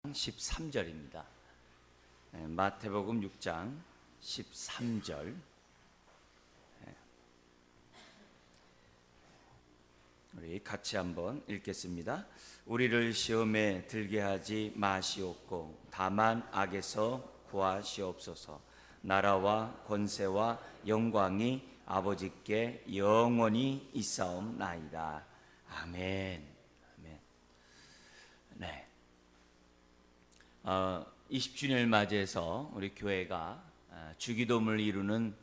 13절입니다. 마태복음 6장 13절. 우리 같이 한번 읽겠습니다. 우리를 시험에 들게 하지 마시옵고 다만 악에서 구하시옵소서. 나라와 권세와 영광이 아버지께 영원히 있사옵나이다. 아멘. 아멘. 네. 20주년을 맞이해서 우리 교회가 주기도문을 이루는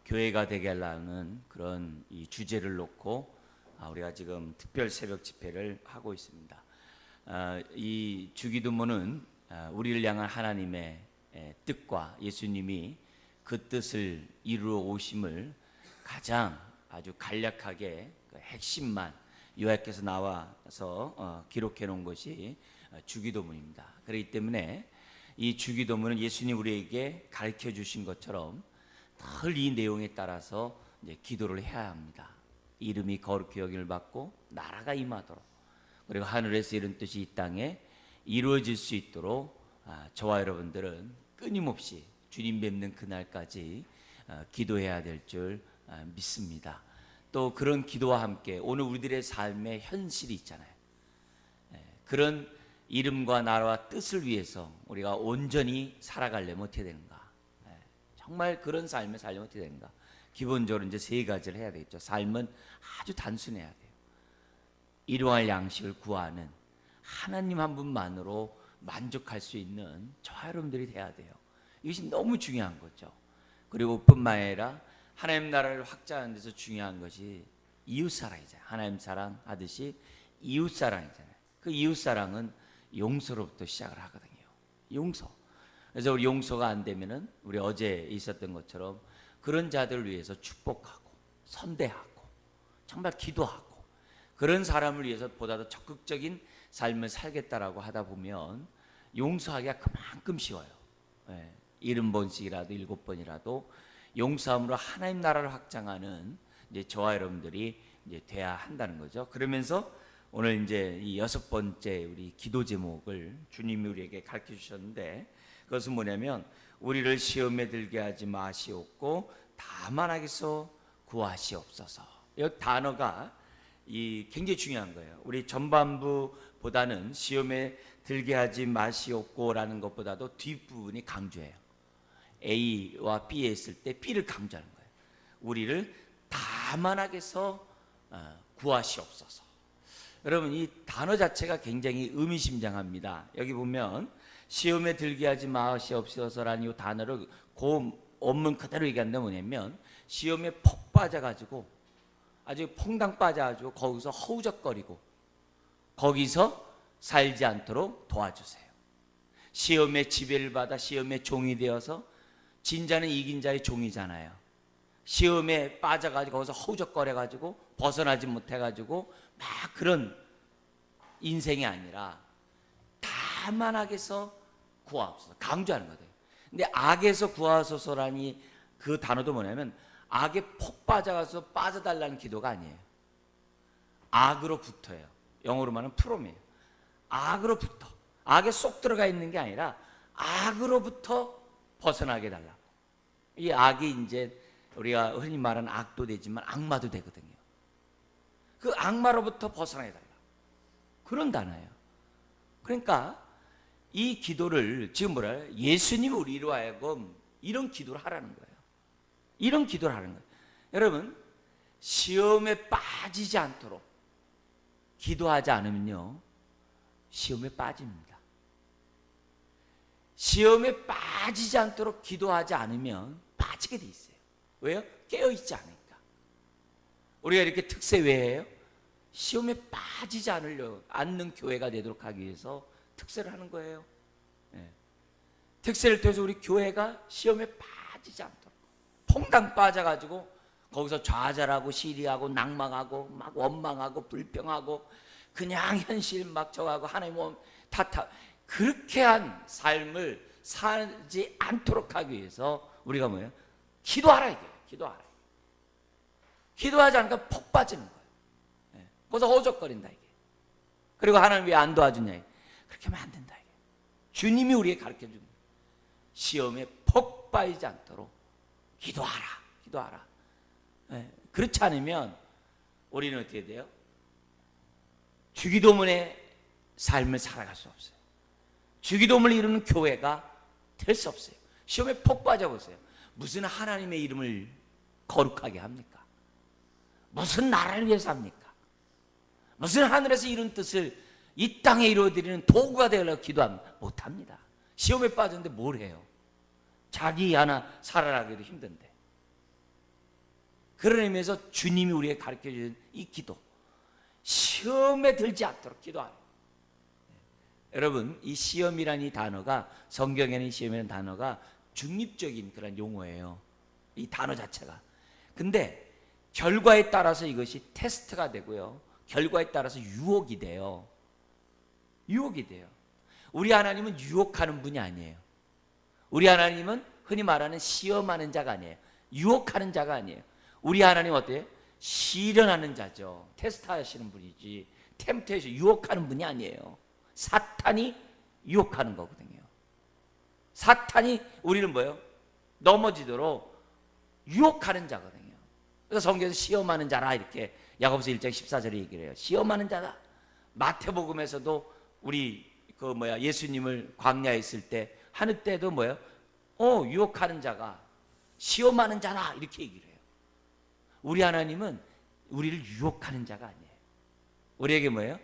교회가 되게 하려는 그런 이 주제를 놓고 우리가 지금 특별 새벽 집회를 하고 있습니다. 이 주기도문은 우리를 향한 하나님의 뜻과 예수님이 그 뜻을 이루어 오심을 가장 아주 간략하게 그 핵심만 요약해서 나와서 기록해 놓은 것이 주기도문입니다. 그렇기 때문에 이 주기도문은 예수님 우리에게 가르쳐 주신 것처럼 늘 이 내용에 따라서 이제 기도를 해야 합니다. 이름이 거룩히 여김을 받고 나라가 임하도록, 그리고 하늘에서 이룬 뜻이 이 땅에 이루어질 수 있도록 저와 여러분들은 끊임없이 주님 뵙는 그날까지 기도해야 될 줄 믿습니다. 또 그런 기도와 함께 오늘 우리들의 삶의 현실이 있잖아요. 그런 이름과 나라와 뜻을 위해서 우리가 온전히 살아가려면 어떻게 되는가? 정말 그런 삶을 살려면 어떻게 되는가? 기본적으로 이제 세 가지를 해야 되겠죠. 삶은 아주 단순해야 돼요. 일용할 양식을 구하는 하나님 한 분만으로 만족할 수 있는 저와 여러분들이 돼야 돼요. 이것이 너무 중요한 거죠. 그리고 뿐만 아니라 하나님 나라를 확장하는 데서 중요한 것이 이웃사랑이잖아요. 하나님 사랑하듯이 이웃사랑이잖아요. 그 이웃사랑은 용서로부터 시작을 하거든요. 용서. 그래서 우리 용서가 안 되면은 우리 어제 있었던 것처럼 그런 자들을 위해서 축복하고 선대하고 정말 기도하고 그런 사람을 위해서 보다 더 적극적인 삶을 살겠다라고 하다 보면 용서하기가 그만큼 쉬워요. 70번씩이라도 7번이라도 용서함으로 하나님 나라를 확장하는 이제 저와 여러분들이 이제 돼야 한다는 거죠. 그러면서 오늘 이제 이 6번째 우리 기도 제목을 주님이 우리에게 가르쳐 주셨는데, 그것은 뭐냐면 우리를 시험에 들게 하지 마시옵고 다만 악에서 구하시옵소서. 이 단어가 굉장히 중요한 거예요. 우리 전반부보다는 시험에 들게 하지 마시옵고라는 것보다도 뒷부분이 강조해요. A와 B에 있을 때 B를 강조하는 거예요. 우리를 다만 악에서 구하시옵소서. 여러분, 이 단어 자체가 굉장히 의미심장합니다. 여기 보면 시험에 들게 하지 마시옵소서라는 이 단어를 그 원문 그대로 얘기한다면 뭐냐면 시험에 폭 빠져가지고 아주 퐁당 빠져가지고 거기서 허우적거리고 거기서 살지 않도록 도와주세요. 시험에 지배를 받아 시험의 종이 되어서 진자는 이긴 자의 종이잖아요. 시험에 빠져가지고 거기서 허우적거려가지고 벗어나지 못해가지고 막 그런 인생이 아니라 다만 악에서 구하옵소서 강조하는 거예요. 근데 악에서 구하소서라니 그 단어도 뭐냐면 악에 폭 빠져가서 빠져달라는 기도가 아니에요. 악으로부터예요. 영어로 말하면 프롬이에요. 악으로부터, 악에 쏙 들어가 있는 게 아니라 악으로부터 벗어나게 달라고. 이 악이 이제 우리가 흔히 말하는 악도 되지만 악마도 되거든요. 그 악마로부터 벗어나게 달라고. 그런 단어예요. 그러니까 이 기도를 지금 뭐라 해요? 예수님이 우리로 하여금 이런 기도를 하라는 거예요. 이런 기도를 하는 거예요. 여러분, 시험에 빠지지 않도록 기도하지 않으면요, 시험에 빠집니다. 시험에 빠지지 않도록 기도하지 않으면 빠지게 돼 있어요. 왜요? 깨어있지 않으니까. 우리가 이렇게 특세 왜 해요? 시험에 빠지지 않는 교회가 되도록 하기 위해서 특세를 하는 거예요. 특세를 통해서 우리 교회가 시험에 빠지지 않도록 퐁당 빠져가지고 거기서 좌절하고 시리하고 낭망하고 막 원망하고 불평하고 그냥 현실 막 저하고 하나님 탓하고 그렇게 한 삶을 살지 않도록 하기 위해서 우리가 뭐예요? 기도하라 이게요. 기도하라. 기도하지 않으니까 폭 빠지는 거예요. 거기서 허우적거린다 이게. 그리고 하나님 왜 안 도와주냐 이게. 그렇게 하면 안 된다 이게. 주님이 우리에게 가르쳐 줍니다. 시험에 폭 빠지지 않도록 기도하라, 기도하라. 그렇지 않으면 우리는 어떻게 돼요? 주기도문의 삶을 살아갈 수 없어요. 주기도문을 이루는 교회가 될 수 없어요. 시험에 폭 빠져보세요. 무슨 하나님의 이름을 거룩하게 합니까? 무슨 나라를 위해서 합니까? 무슨 하늘에서 이룬 뜻을 이 땅에 이루어드리는 도구가 되려고 기도합니다. 못합니다. 시험에 빠졌는데 뭘 해요? 자기 하나 살아나기도 힘든데. 그런 의미에서 주님이 우리에게 가르쳐주는 이 기도, 시험에 들지 않도록 기도하라. 여러분, 이 시험이라는 이 단어가, 성경에는 이 시험이라는 단어가 중립적인 그런 용어예요. 이 단어 자체가. 근데 결과에 따라서 이것이 테스트가 되고요, 결과에 따라서 유혹이 돼요. 유혹이 돼요. 우리 하나님은 유혹하는 분이 아니에요. 우리 하나님은 흔히 말하는 시험하는 자가 아니에요. 유혹하는 자가 아니에요. 우리 하나님 어때요? 시련하는 자죠. 테스트하시는 분이지, 템테이션, 유혹하는 분이 아니에요. 사탄이 유혹하는 거거든요. 사탄이 우리를 뭐예요? 넘어지도록 유혹하는 자거든요. 그래서 성경에서 시험하는 자라 이렇게 야고보서 1장 14절에 얘기를 해요. 시험하는 자다. 마태복음에서도 우리 예수님을 광야에 있을 때 하늘 때도 뭐예요? 유혹하는 자가, 시험하는 자라 이렇게 얘기를 해요. 우리 하나님은 우리를 유혹하는 자가 아니에요. 우리에게 뭐예요?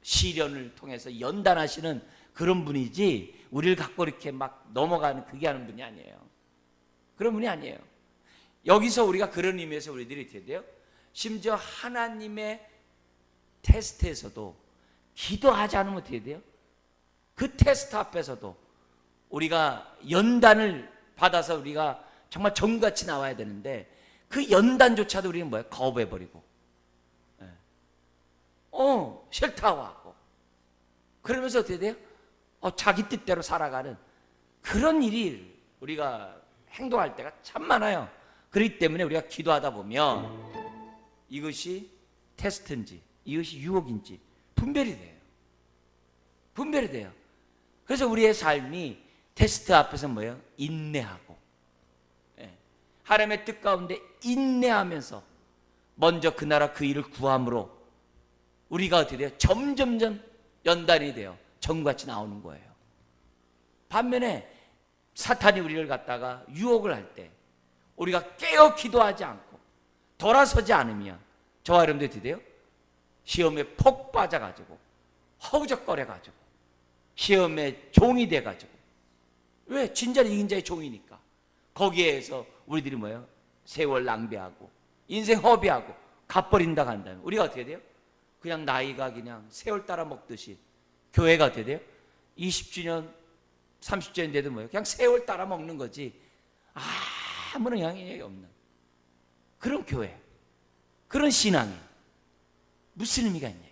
시련을 통해서 연단하시는 그런 분이지, 우리를 갖고 이렇게 막 넘어가는, 그게 하는 분이 아니에요. 그런 분이 아니에요. 여기서 우리가 그런 의미에서 우리들이 어떻게 돼요? 심지어 하나님의 테스트에서도 기도하지 않으면 어떻게 돼요? 그 테스트 앞에서도 우리가 연단을 받아서 우리가 정말 정같이 나와야 되는데, 그 연단조차도 우리는 뭐예요? 거부해버리고, 싫다고 하고, 그러면서 어떻게 돼요? 자기 뜻대로 살아가는 그런 일이 우리가 행동할 때가 참 많아요. 그렇기 때문에 우리가 기도하다 보면 이것이 테스트인지 이것이 유혹인지 분별이 돼요. 분별이 돼요. 그래서 우리의 삶이 테스트 앞에서 뭐예요? 인내하고, 하나님의 뜻 가운데 인내하면서 먼저 그 나라 그 일을 구함으로 우리가 어떻게 돼요? 점점점 연단이 돼요. 정같이 나오는 거예요. 반면에 사탄이 우리를 갖다가 유혹을 할 때 우리가 깨어 기도하지 않고 돌아서지 않으면 저와 여러분들이 어떻게 돼요? 시험에 폭 빠져가지고 허우적거려가지고 시험에 종이 돼가지고, 왜? 진짜는 이긴 자의 종이니까. 거기에서 우리들이 뭐예요? 세월 낭비하고 인생 허비하고 갚버린다 간다면 우리가 어떻게 돼요? 그냥 나이가 그냥 세월 따라 먹듯이 교회가 어떻게 돼요? 20주년 30주년 돼도 뭐예요? 그냥 세월 따라 먹는 거지 아무런 영향이 없는 그런 교회, 그런 신앙이 무슨 의미가 있냐.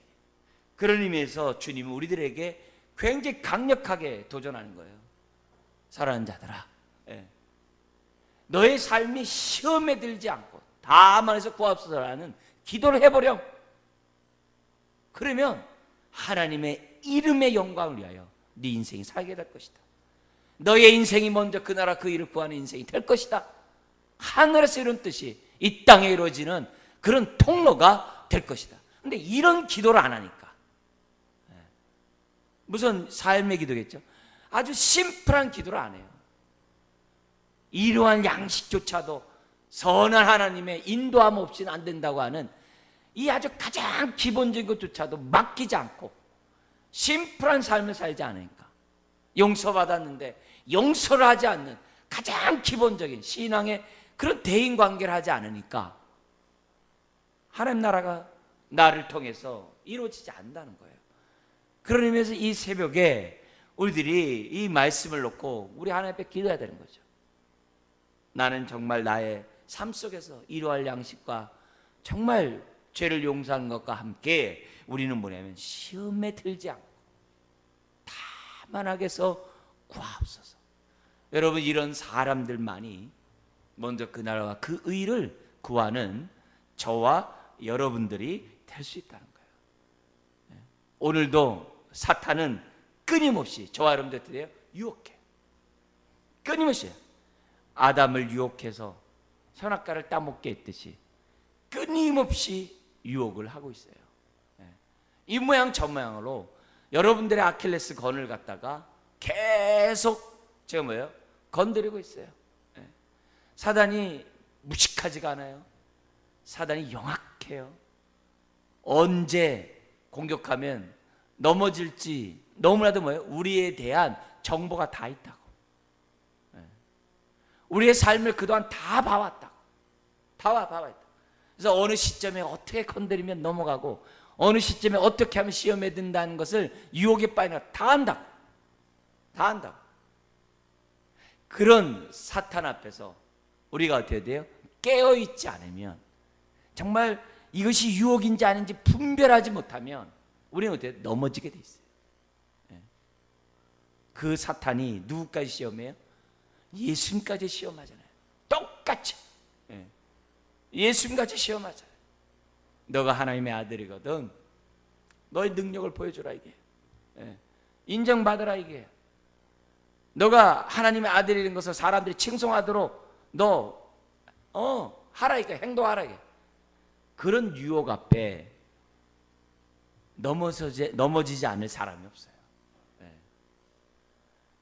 그런 의미에서 주님은 우리들에게 굉장히 강력하게 도전하는 거예요. 사랑하는 자들아, 너의 삶이 시험에 들지 않고 다만에서 구하옵소서라는 기도를 해보렴. 그러면 하나님의 이름의 영광을 위하여 네 인생이 살게 될 것이다. 너의 인생이 먼저 그 나라 그 일을 구하는 인생이 될 것이다. 하늘에서 이룬 뜻이 이 땅에 이루어지는 그런 통로가 될 것이다. 근데 이런 기도를 안 하니까, 무슨 삶의 기도겠죠? 아주 심플한 기도를 안 해요. 이러한 양식조차도 선한 하나님의 인도함 없이는 안 된다고 하는 이 아주 가장 기본적인 것조차도 맡기지 않고 심플한 삶을 살지 않으니까, 용서받았는데 용서를 하지 않는 가장 기본적인 신앙의 그런 대인관계를 하지 않으니까 하나님 나라가 나를 통해서 이루어지지 않는다는 거예요. 그런 의미에서 이 새벽에 우리들이 이 말씀을 놓고 우리 하나님 앞에 기도해야 되는 거죠. 나는 정말 나의 삶 속에서 이러할 양식과 정말 죄를 용서하는 것과 함께 우리는 뭐냐면 시험에 들지 않고 다만하게 해서 구하옵소서. 여러분, 이런 사람들만이 먼저 그 나라와 그 의를 구하는 저와 여러분들이 될 수 있다는 거예요. 오늘도 사탄은 끊임없이 저와 여러분들 어떻게 돼요? 유혹해. 끊임없이 아담을 유혹해서 선악과를 따먹게 했듯이 끊임없이 유혹을 하고 있어요. 이 모양 저 모양으로 여러분들의 아킬레스 건을 갖다가 계속 제가 뭐예요? 건드리고 있어요. 사단이 무식하지가 않아요. 사단이 영악해요. 언제 공격하면 넘어질지 너무나도 뭐예요? 우리에 대한 정보가 다 있다고. 우리의 삶을 그동안 다 봐왔다고. 다 봐왔다. 그래서 어느 시점에 어떻게 건드리면 넘어가고 어느 시점에 어떻게 하면 시험에 든다는 것을 유혹에 빠지는 다 안다고. 다 안다고. 그런 사탄 앞에서 우리가 어떻게 돼요? 깨어있지 않으면, 정말 이것이 유혹인지 아닌지 분별하지 못하면 우리는 어떻게 돼요? 넘어지게 돼 있어요. 그 사탄이 누구까지 시험해요? 예수님까지 시험하잖아요. 똑같이. 예수님까지 시험하잖아요. 너가 하나님의 아들이거든. 너의 능력을 보여주라 이게. 인정받으라 이게. 너가 하나님의 아들이라는 것을 사람들이 칭송하도록 너 하라 이게. 행동하라 이게. 그런 유혹 앞에 넘어지지 않을 사람이 없어요.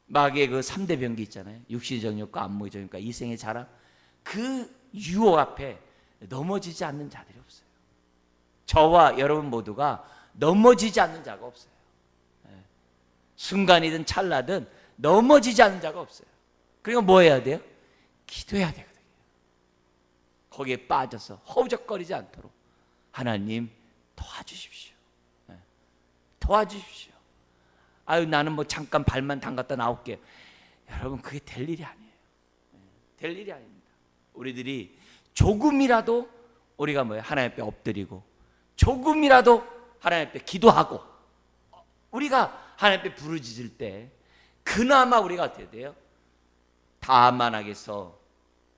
마귀의 그 3대 병기 있잖아요. 육신의 정욕과 안목의 정욕과 이생의 자랑. 그 유혹 앞에 넘어지지 않는 자들이 없어요. 저와 여러분 모두가 넘어지지 않는 자가 없어요. 순간이든 찰나든 넘어지지 않는 자가 없어요. 그러니까 뭐 해야 돼요? 기도해야 되거든요. 거기에 빠져서 허우적거리지 않도록 하나님 도와주십시오. 도와주십시오. 아유 나는 뭐 잠깐 발만 담갔다 나올게. 여러분 그게 될 일이 아니에요. 될 일이 아닙니다. 우리들이 조금이라도 우리가 뭐예요? 하나님 앞에 엎드리고 조금이라도 하나님 앞에 기도하고 우리가 하나님 앞에 부르짖을 때 그나마 우리가 어떻게 돼요? 다만하게서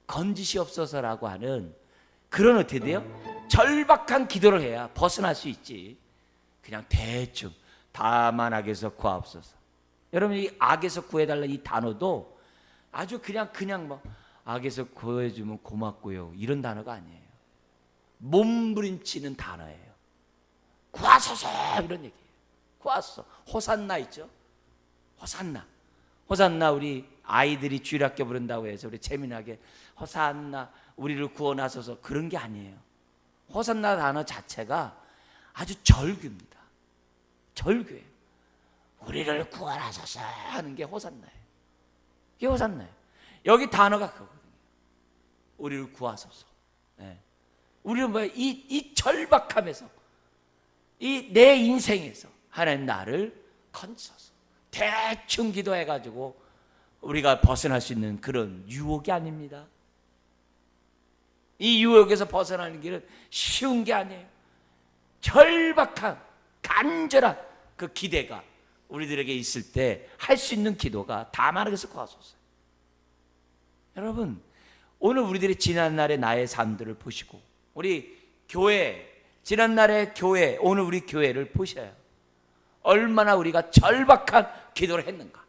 건지시옵소서라고 하는 그런 어떻게 돼요? 절박한 기도를 해야 벗어날 수 있지. 그냥 대충 다만하게서 구하옵소서. 여러분 이 악에서 구해달라 이 단어도 아주 그냥 뭐 악에서 구해주면 고맙고요 이런 단어가 아니에요. 몸부림치는 단어예요. 구하소서 이런 얘기예요. 구하소서. 호산나 있죠? 호산나 우리 아이들이 주일학교 부른다고 해서 우리 재미나게 호산나 우리를 구원하소서 그런 게 아니에요. 호산나 단어 자체가 아주 절규입니다. 절규예요. 우리를 구원하소서 하는 게 호산나예요. 이게 호산나예요. 여기 단어가 그거거든요. 우리를 구하소서. 우리는 뭐야? 이 절박함에서 이 내 인생에서 하나님 나를 건지소서. 대충 기도해가지고 우리가 벗어날 수 있는 그런 유혹이 아닙니다. 이 유혹에서 벗어나는 길은 쉬운 게 아니에요. 절박한 간절한 그 기대가 우리들에게 있을 때 할 수 있는 기도가 다만하게서 구하소서. 여러분 오늘 우리들이 지난날의 나의 삶들을 보시고 우리 교회 지난날의 교회 오늘 우리 교회를 보셔요. 얼마나 우리가 절박한 기도를 했는가.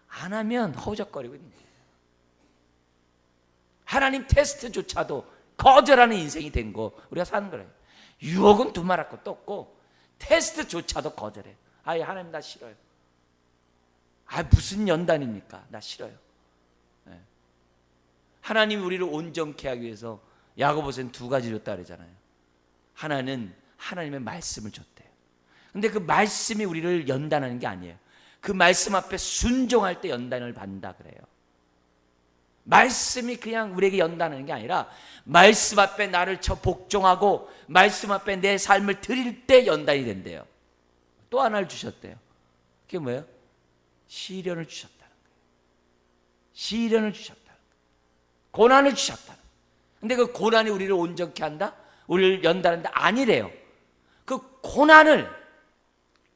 안 하면 허우적거리고 있는 거예요. 하나님 테스트조차도 거절하는 인생이 된 거 우리가 사는 거예요. 유혹은 두말할 것도 없고 테스트조차도 거절해. 아예 하나님 나 싫어요. 아 무슨 연단입니까? 나 싫어요. 하나님 우리를 온전케 하기 위해서 야고보서는 두 가지 줬다 그러잖아요. 하나는 하나님의 말씀을 줬대요. 근데 그 말씀이 우리를 연단하는 게 아니에요. 그 말씀 앞에 순종할 때 연단을 받는다 그래요. 말씀이 그냥 우리에게 연단하는 게 아니라 말씀 앞에 나를 복종하고 말씀 앞에 내 삶을 드릴 때 연단이 된대요. 또 하나를 주셨대요. 그게 뭐예요? 시련을 주셨다는 거예요. 시련을 주셨다는 거예요. 고난을 주셨다는 거예요. 근데 그 고난이 우리를 온전케 한다? 우리를 연단한다? 아니래요. 그 고난을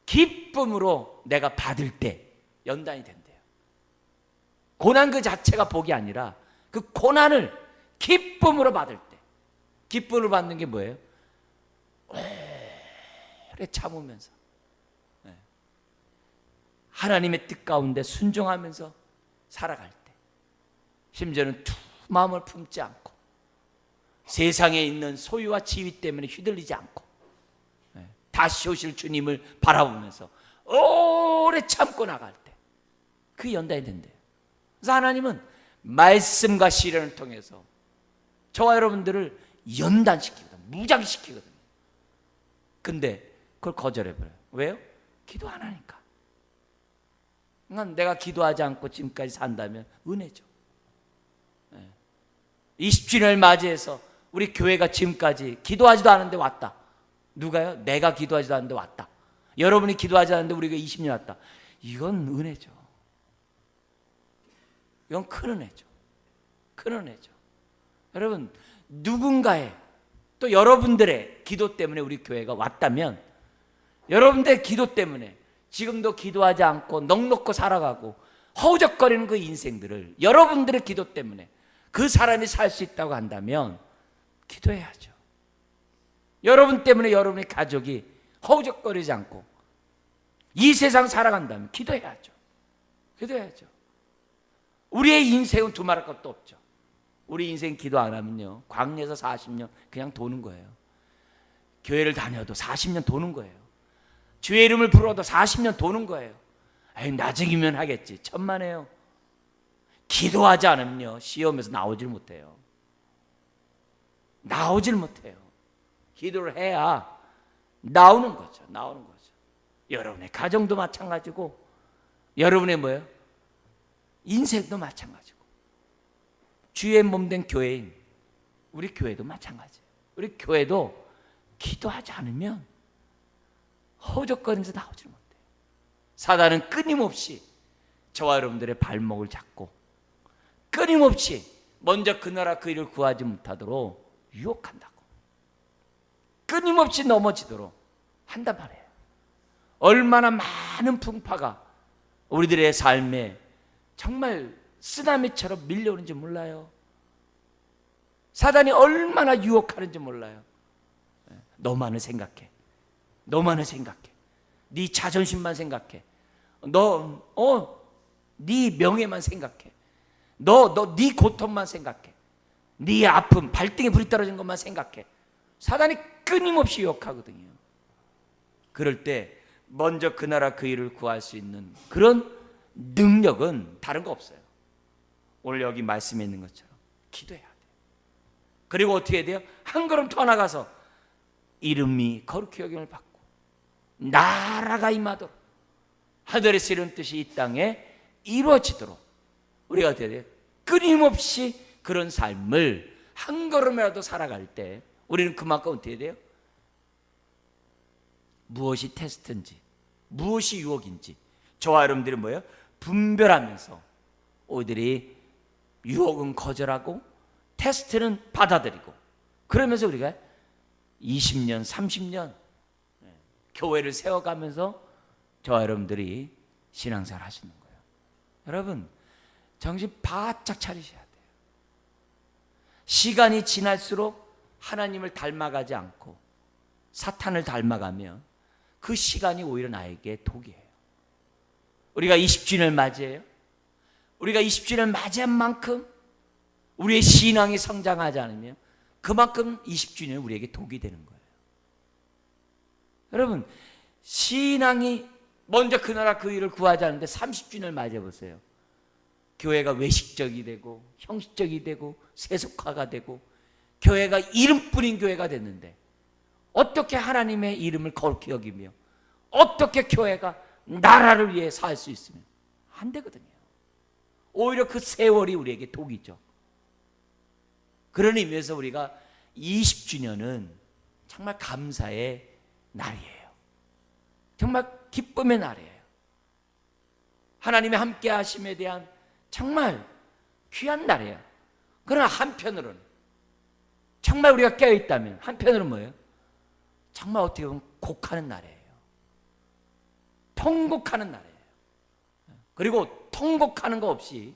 기쁨으로 내가 받을 때 연단이 된대요. 고난 그 자체가 복이 아니라 그 고난을 기쁨으로 받을 때, 기쁨으로 받는 게 뭐예요? 오래 참으면서 하나님의 뜻 가운데 순종하면서 살아갈 때, 심지어는 두 마음을 품지 않고 세상에 있는 소유와 지위 때문에 휘둘리지 않고 다시 오실 주님을 바라보면서 오래 참고 나갈 때 그 연단이 된대요. 그래서 하나님은 말씀과 시련을 통해서 저와 여러분들을 연단시키거든요. 무장시키거든요. 근데 그걸 거절해버려요. 왜요? 기도 안 하니까. 그러니까 내가 기도하지 않고 지금까지 산다면 은혜죠. 20주년을 맞이해서 우리 교회가 지금까지 기도하지도 않았는데 왔다. 누가요? 내가 기도하지도 않았는데 왔다. 여러분이 기도하지 않았는데 우리가 20년 왔다. 이건 은혜죠. 이건 큰 은혜죠. 큰 은혜죠. 여러분, 누군가의 또 여러분들의 기도 때문에 우리 교회가 왔다면, 여러분들의 기도 때문에 지금도 기도하지 않고 넋놓고 살아가고 허우적거리는 그 인생들을 여러분들의 기도 때문에 그 사람이 살 수 있다고 한다면 기도해야죠. 여러분 때문에 여러분의 가족이 허우적거리지 않고 이 세상 살아간다면 기도해야죠. 기도해야죠. 우리의 인생은 두말할 것도 없죠. 우리 인생 기도 안 하면요, 광야에서 40년 그냥 도는 거예요. 교회를 다녀도 40년 도는 거예요. 주의 이름을 불러도 40년 도는 거예요. 에이, 나중이면 하겠지. 천만에요. 기도하지 않으면요, 시험에서 나오질 못해요. 나오질 못해요. 기도를 해야 나오는 거죠. 나오는 거죠. 여러분의 가정도 마찬가지고, 여러분의 뭐예요? 인생도 마찬가지고, 주의 몸된 교회인 우리 교회도 마찬가지예요. 우리 교회도 기도하지 않으면 허우적거리면서 나오질 못해요. 사단은 끊임없이 저와 여러분들의 발목을 잡고 끊임없이 먼저 그 나라 그 일을 구하지 못하도록 유혹한다고, 끊임없이 넘어지도록 한단 말이에요. 얼마나 많은 풍파가 우리들의 삶에 정말 쓰나미처럼 밀려오는지 몰라요. 사단이 얼마나 유혹하는지 몰라요. 너만을 생각해. 너만을 생각해. 네 자존심만 생각해. 네 명예만 생각해. 네 고통만 생각해. 네 아픔, 발등에 불이 떨어진 것만 생각해. 사단이 끊임없이 유혹하거든요. 그럴 때 먼저 그 나라 그 일을 구할 수 있는 그런 능력은 다른 거 없어요. 오늘 여기 말씀에 있는 것처럼 기도해야 돼요. 그리고 어떻게 해야 돼요? 한 걸음 더 나가서 이름이 거룩히 여김을 받고 나라가 임하도록, 하늘에서 이룬 뜻이 이 땅에 이루어지도록 우리가 어떻게 해야 돼요? 끊임없이 그런 삶을 한 걸음이라도 살아갈 때 우리는 그만큼 어떻게 해야 돼요? 무엇이 테스트인지, 무엇이 유혹인지 저와 여러분들이 뭐예요? 분별하면서 우리들이 유혹은 거절하고 테스트는 받아들이고, 그러면서 우리가 20년, 30년 교회를 세워가면서 저와 여러분들이 신앙생활 하시는 거예요. 여러분, 정신 바짝 차리셔야 돼요. 시간이 지날수록 하나님을 닮아가지 않고 사탄을 닮아가면 그 시간이 오히려 나에게 독이에요. 우리가 20주년을 맞이해요. 우리가 20주년을 맞이한 만큼 우리의 신앙이 성장하지 않으면 그만큼 20주년은 우리에게 독이 되는 거예요. 여러분, 신앙이 먼저 그 나라 그 일을 구하지 않는데 30주년을 맞이해 보세요. 교회가 외식적이 되고 형식적이 되고 세속화가 되고 교회가 이름뿐인 교회가 됐는데 어떻게 하나님의 이름을 거룩히 여기며 어떻게 교회가 나라를 위해 살 수 있으면 안 되거든요. 오히려 그 세월이 우리에게 독이죠. 그런 의미에서 우리가 20주년은 정말 감사의 날이에요. 정말 기쁨의 날이에요. 하나님의 함께 하심에 대한 정말 귀한 날이에요. 그러나 한편으로는 정말 우리가 깨어있다면 한편으로는 뭐예요? 정말 어떻게 보면 곡하는 날이에요. 통곡하는 날이에요. 그리고 통곡하는 거 없이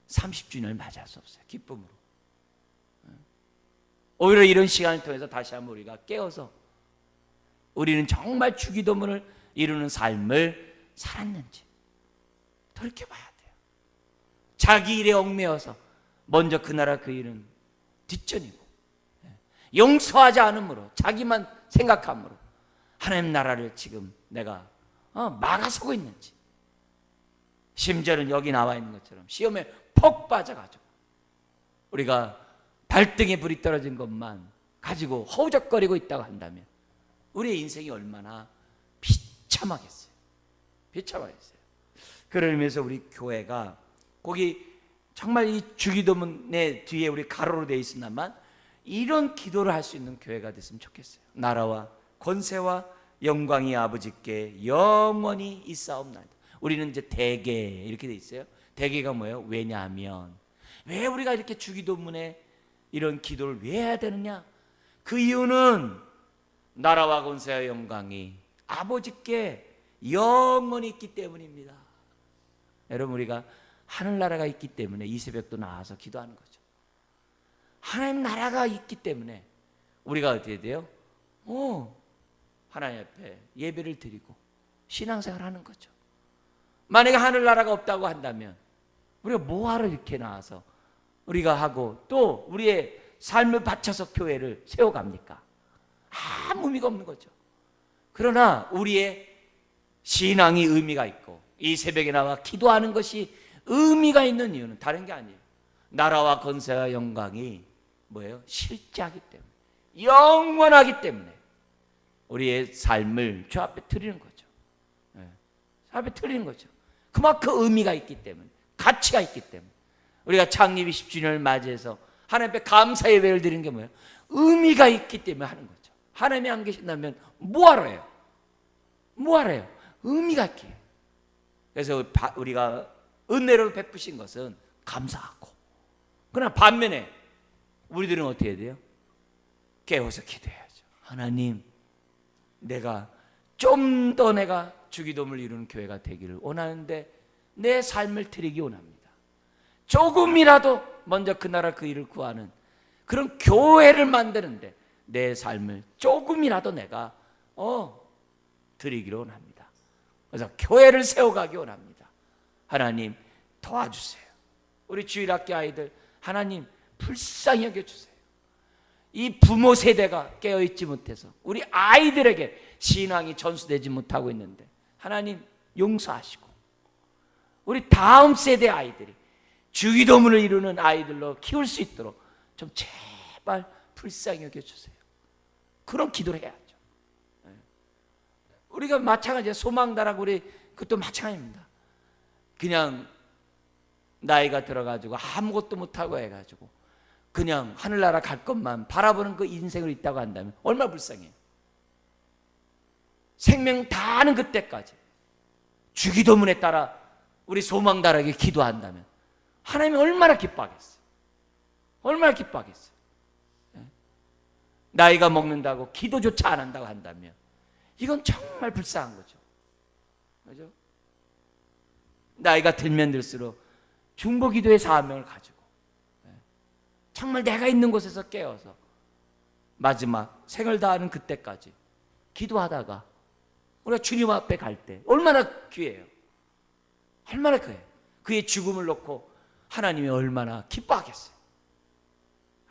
30주년을 맞이할 수 없어요. 기쁨으로. 오히려 이런 시간을 통해서 다시 한번 우리가 깨어서 우리는 정말 주기도문을 이루는 삶을 살았는지, 그렇게 봐야 돼요. 자기 일에 얽매여서 먼저 그 나라 그 일은 뒷전이고, 용서하지 않으므로, 자기만 생각함으로 하나님 나라를 지금 내가 막아서고 있는지, 심지어는 여기 나와 있는 것처럼 시험에 폭 빠져가지고 우리가 발등에 불이 떨어진 것만 가지고 허우적거리고 있다고 한다면 우리의 인생이 얼마나 비참하겠어요. 비참하겠어요. 그런 의미에서 우리 교회가 거기 정말 이 주기도문의 뒤에 우리 가로로 되어 있습니다만 이런 기도를 할 수 있는 교회가 됐으면 좋겠어요. 나라와 권세와 영광이 아버지께 영원히 있사옵나이다. 우리는 이제 대개 이렇게 돼 있어요. 대개가 뭐예요? 왜냐하면, 왜 우리가 이렇게 주기도문에 이런 기도를 왜 해야 되느냐? 그 이유는 나라와 권세와 영광이 아버지께 영원히 있기 때문입니다. 여러분, 우리가 하늘나라가 있기 때문에 이 새벽도 나와서 기도하는 거죠. 하나님 나라가 있기 때문에 우리가 어떻게 돼요? 하나님 앞에 예배를 드리고 신앙생활 하는 거죠. 만약에 하늘나라가 없다고 한다면 우리가 뭐하러 이렇게 나와서 우리가 하고 또 우리의 삶을 바쳐서 교회를 세워갑니까? 아무 의미가 없는 거죠. 그러나 우리의 신앙이 의미가 있고 이 새벽에 나와 기도하는 것이 의미가 있는 이유는 다른 게 아니에요. 나라와 권세와 영광이 뭐예요? 실제하기 때문에, 영원하기 때문에 우리의 삶을 주 앞에 드리는 거죠. 주 앞에 드리는 거죠. 그만큼 의미가 있기 때문에, 가치가 있기 때문에 우리가 창립 20주년을 맞이해서 하나님 앞에 감사 예배를 드리는 게 뭐예요? 의미가 있기 때문에 하는 거죠. 하나님이 안 계신다면 뭐하러 해요? 뭐하러 해요? 의미가 있기에. 그래서 우리가 은혜를 베푸신 것은 감사하고, 그러나 반면에 우리들은 어떻게 해야 돼요? 깨워서 기도해야죠. 하나님, 내가 좀 더 내가 주기도문을 이루는 교회가 되기를 원하는데 내 삶을 드리기 원합니다. 조금이라도 먼저 그 나라 그 일을 구하는 그런 교회를 만드는데 내 삶을 조금이라도 내가 드리기를 원합니다. 그래서 교회를 세워가기 원합니다. 하나님 도와주세요. 우리 주일학교 아이들 하나님 불쌍히 여겨주세요. 이 부모 세대가 깨어있지 못해서 우리 아이들에게 신앙이 전수되지 못하고 있는데 하나님 용서하시고 우리 다음 세대 아이들이 주기도문을 이루는 아이들로 키울 수 있도록 좀 제발 불쌍히 여겨주세요. 그런 기도를 해야죠. 우리가 마찬가지예요. 소망다라고 우리 그것도 마찬가지입니다. 그냥 나이가 들어가지고 아무것도 못하고 해가지고 그냥 하늘나라 갈 것만 바라보는 그 인생을 있다고 한다면 얼마나 불쌍해요. 생명 다하는 그때까지 주기도문에 따라 우리 소망다라게 기도한다면 하나님이 얼마나 기뻐하겠어요. 얼마나 기뻐하겠어요. 나이가 먹는다고 기도조차 안 한다고 한다면 이건 정말 불쌍한 거죠. 그죠? 나이가 들면 들수록 중보기도의 사명을 가지고 정말 내가 있는 곳에서 깨어서 마지막 생을 다하는 그때까지 기도하다가 우리가 주님 앞에 갈 때 얼마나 귀해요. 얼마나 귀해요. 그의 죽음을 놓고 하나님이 얼마나 기뻐하겠어요.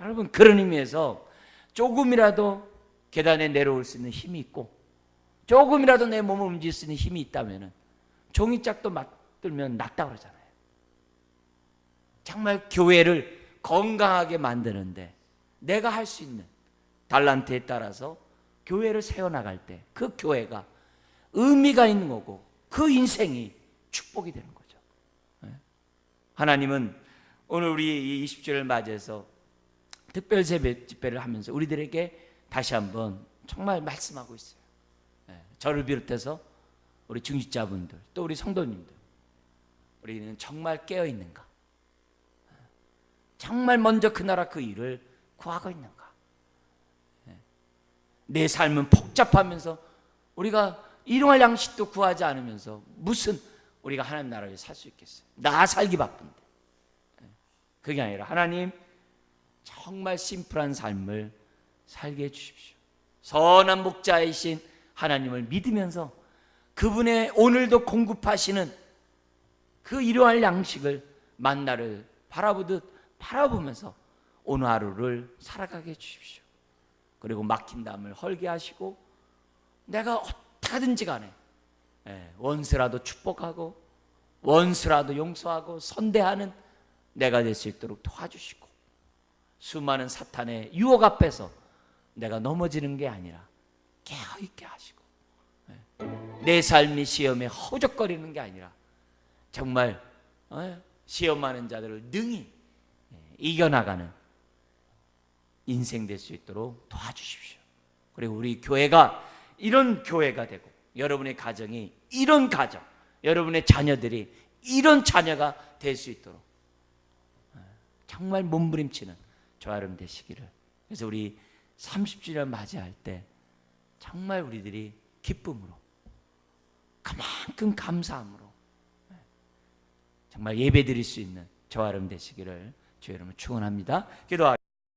여러분, 그런 의미에서 조금이라도 계단에 내려올 수 있는 힘이 있고 조금이라도 내 몸을 움직일 수 있는 힘이 있다면 종이짝도 맞들면 낫다 그러잖아요. 정말 교회를 건강하게 만드는데 내가 할 수 있는 달란트에 따라서 교회를 세워나갈 때 그 교회가 의미가 있는 거고 그 인생이 축복이 되는 거죠. 하나님은 오늘 우리 이 20주를 맞이해서 특별 세배 집회를 하면서 우리들에게 다시 한번 정말 말씀하고 있어요. 저를 비롯해서 우리 중직자분들 또 우리 성도님들, 우리는 정말 깨어 있는가? 정말 먼저 그 나라 그 일을 구하고 있는가? 내 삶은 복잡하면서 우리가 일용할 양식도 구하지 않으면서 무슨 우리가 하나님 나라를 살 수 있겠어요? 나 살기 바쁜데. 그게 아니라 하나님 정말 심플한 삶을 살게 해주십시오. 선한 목자이신 하나님을 믿으면서 그분의 오늘도 공급하시는 그 일용할 양식을 만나를 바라보듯 바라보면서 오늘 하루를 살아가게 해주십시오. 그리고 막힌 담을 헐게 하시고 내가 어떻게든지 간에 원수라도 축복하고 원수라도 용서하고 선대하는 내가 될 수 있도록 도와주시고 수많은 사탄의 유혹 앞에서 내가 넘어지는 게 아니라 깨어있게 하시고 내 삶이 시험에 허우적거리는 게 아니라 정말 시험하는 자들을 능히 이겨나가는 인생 될 수 있도록 도와주십시오. 그리고 우리 교회가 이런 교회가 되고 여러분의 가정이 이런 가정, 여러분의 자녀들이 이런 자녀가 될 수 있도록 정말 몸부림치는 저와 여러분 되시기를. 그래서 우리 30주년 맞이할 때 정말 우리들이 기쁨으로 그만큼 감사함으로 정말 예배 드릴 수 있는 저와 여러분 되시기를 주의 이름으로 축원합니다. 기도하겠습니다.